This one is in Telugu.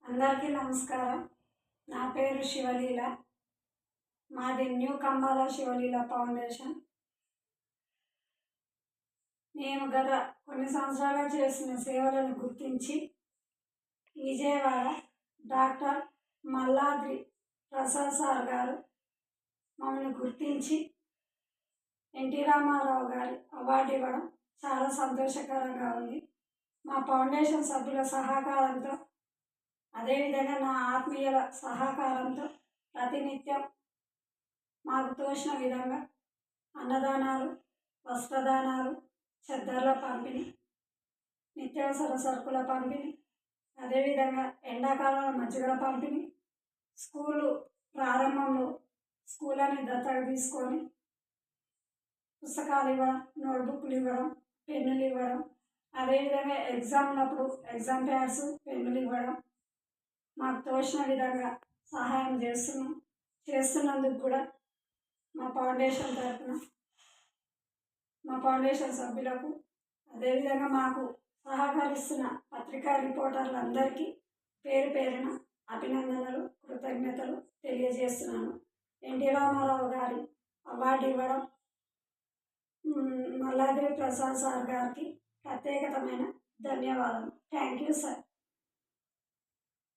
అందరికీ నమస్కారం. నా పేరు శివలీల. మాది న్యూ కంబాల శివలీల ఫౌండేషన్. మేము గత కొన్ని సంవత్సరాలుగా చేసిన సేవలను గుర్తించి విజయవాడ డాక్టర్ మల్లాద్రి ప్రసాద్ సార్ గారు మమ్మల్ని గుర్తించి ఎన్టీ రామారావు గారి అవార్డు ఇవ్వడం చాలా సంతోషకరంగా ఉంది. మా ఫౌండేషన్ సభ్యుల సహకారంతో, అదేవిధంగా నా ఆత్మీయుల సహకారంతో ప్రతినిత్యం మాకు తోచిన విధంగా అన్నదానాలు, వస్త్రదానాలు, చెద్దర్ల పంపిణీ, నిత్యావసర సరుకుల పంపిణీ, అదేవిధంగా ఎండాకాలంలో మజ్జిగల పంపిణీ, స్కూలు ప్రారంభంలో స్కూళ్ళని దత్తత తీసుకొని పుస్తకాలు ఇవ్వడం, నోట్బుక్లు ఇవ్వడం, పెన్నులు ఇవ్వడం, అదేవిధంగా ఎగ్జామ్లప్పుడు ఎగ్జామ్ ప్యాడ్స్, పెన్నులు ఇవ్వడం, మాకు తోచిన విధంగా సహాయం చేస్తున్నందుకు కూడా మా ఫౌండేషన్ తరఫున మా ఫౌండేషన్ సభ్యులకు, అదేవిధంగా మాకు సహకరిస్తున్న పత్రికా రిపోర్టర్లందరికీ పేరు పేరున అభినందనలు, కృతజ్ఞతలు తెలియజేస్తున్నాను. ఎన్టీ రామారావు గారి అవార్డు ఇవ్వడం మల్లాద్రి ప్రసాద్ సార్ గారికి ప్రత్యేకమైన ధన్యవాదాలు. Thank you sir.